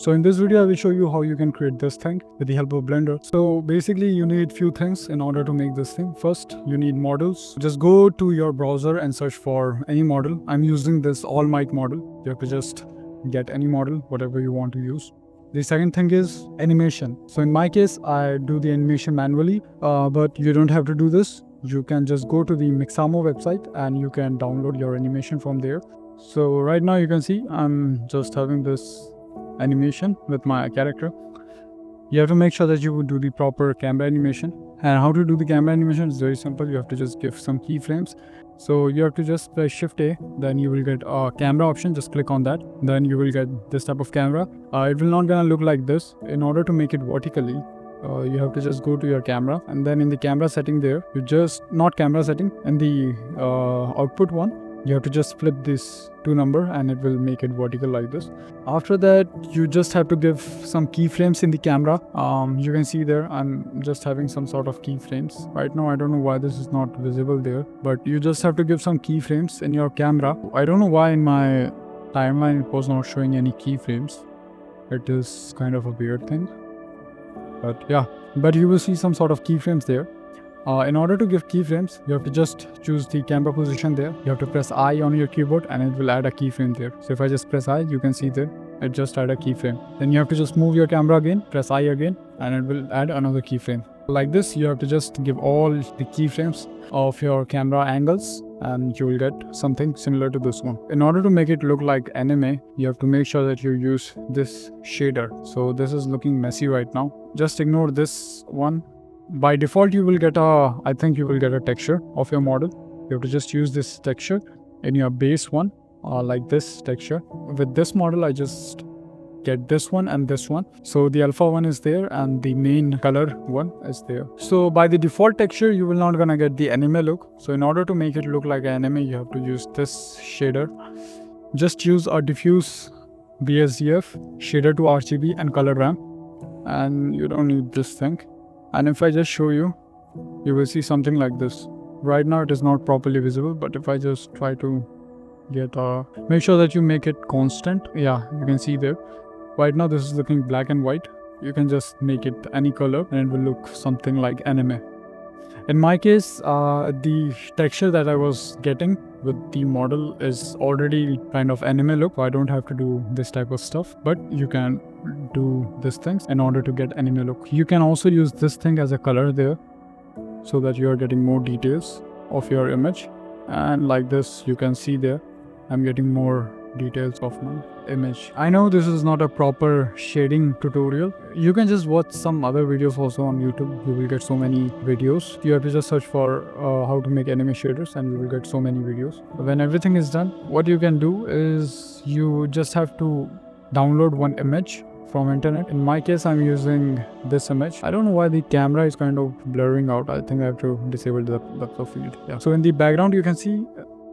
So in this video, I will show you how you can create this thing with the help of Blender. So basically you need few things in order to make this thing. First, you need models. Just go to your browser and search for any model. I'm using this All Might model. You have to just get any model, whatever you want to use. The second thing is animation. So in my case, I do the animation manually, but you don't have to do this. You can just go to the Mixamo website and you can download your animation from there. So right now you can see I'm just having this animation with my character. You have to make sure that you would do the proper camera animation. And how to do the camera animation is very simple. You have to just give some keyframes. So you have to just press Shift A, then you will get a camera option. Just click on that. Then you will get this type of camera. It will not gonna look like this. In order to make it vertically, you have to just go to your camera, and then in the camera setting there, you just, not camera setting, in the output one, you have to just flip this to number and it will make it vertical like this. After that, you just have to give some keyframes in the camera. You can see there I'm just having some sort of keyframes right now. I don't know why this is not visible there, but you just have to give some keyframes in your camera. I don't know why in my timeline it was not showing any keyframes. It is kind of a weird thing, but yeah, but you will see some sort of keyframes there. In order to give keyframes, you have to just choose the camera position there. You have to press I on your keyboard and it will add a keyframe there. So if I just press I, you can see there, it just add a keyframe. Then you have to just move your camera again, press I again, and it will add another keyframe. Like this, you have to just give all the keyframes of your camera angles and you will get something similar to this one. In order to make it look like anime, you have to make sure that you use this shader. So this is looking messy right now. Just ignore this one. By default, you will get I think you will get a texture of your model. You have to just use this texture in your base one, like this texture. With this model, I just get this one and this one. So the alpha one is there and the main color one is there. So by the default texture, you will not gonna get the anime look. So in order to make it look like anime, you have to use this shader. Just use a diffuse BSDF, shader to RGB and color ramp. And you don't need this thing. And if I just show you, you will see something like this. Right now it is not properly visible, but if I just try to get make sure that you make it constant. Yeah, you can see there. Right now this is looking black and white. You can just make it any color and it will look something like anime. In my case, the texture that I was getting with the model is already kind of anime look. So I don't have to do this type of stuff, but you can do these things in order to get anime look. You can also use this thing as a color there so that you are getting more details of your image. And like this, you can see there, I'm getting more details of my image. I know this is not a proper shading tutorial. You can just watch some other videos also on YouTube. You will get so many videos. You have to just search for how to make anime shaders and you will get so many videos. When everything is done, what you can do is you just have to download one image from internet. In my case, I'm using this image. I don't know why the camera is kind of blurring out. I think I have to disable the depth of field. Yeah. So in the background, you can see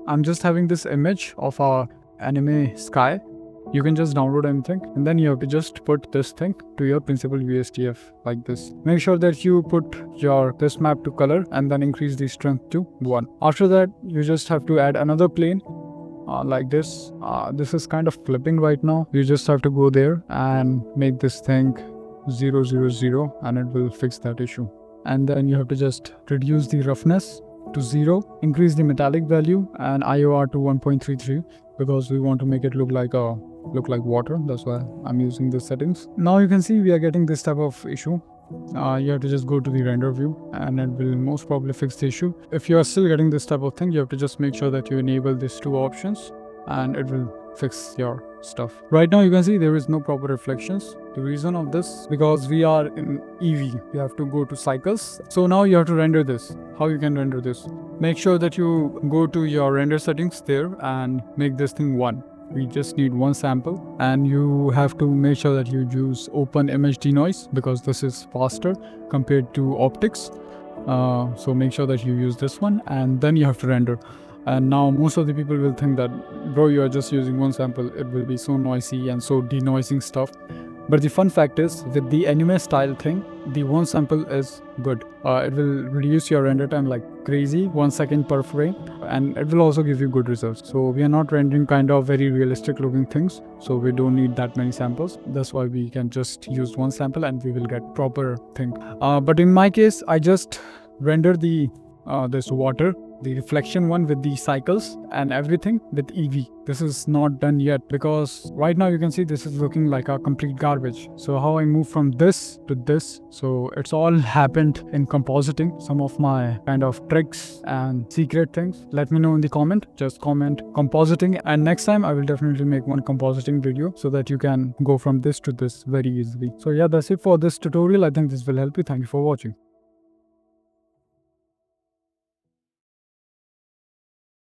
I'm just having this image of a anime sky. You can just download anything and then you have to just put this thing to your principal VSTF like this. Make sure that you put this map to color and then increase the strength to 1. After that, you just have to add another plane like this. This is kind of flipping right now. You just have to go there and make this thing 0, 0, 0 and it will fix that issue. And then you have to just reduce the roughness to 0, increase the metallic value and IOR to 1.33 because we want to make it look like water. That's why I'm using the settings. Now you can see we are getting this type of issue. You have to just go to the render view and it will most probably fix the issue. If you are still getting this type of thing, you have to just make sure that you enable these 2 options and it will fix your stuff. Right now you can see there is no proper reflections. The reason of this, because we are in Eevee, you have to go to cycles. So now you have to render this. How you can render this? Make sure that you go to your render settings there and make this thing 1. We just need 1 sample and you have to make sure that you use open image denoise because this is faster compared to optics. So make sure that you use this one and then you have to render. And now most of the people will think that, bro, you are just using 1 sample. It will be so noisy and so denoising stuff. But the fun fact is, with the anime style thing, the one sample is good. It will reduce your render time like crazy, 1 second per frame, and it will also give you good results. So we are not rendering kind of very realistic looking things, so we don't need that many samples. That's why we can just use one sample and we will get proper thing. But in my case, I just render the this water, the reflection one with the cycles and everything with Eevee. This is not done yet because right now you can see this is looking like a complete garbage. So how I move from this to this, so it's all happened in compositing. Some of my kind of tricks and secret things, let me know in the comment. Just comment compositing, and next time I will definitely make one compositing video so that you can go from this to this very easily. So yeah, that's it for this tutorial. I think this will help you. Thank you for watching.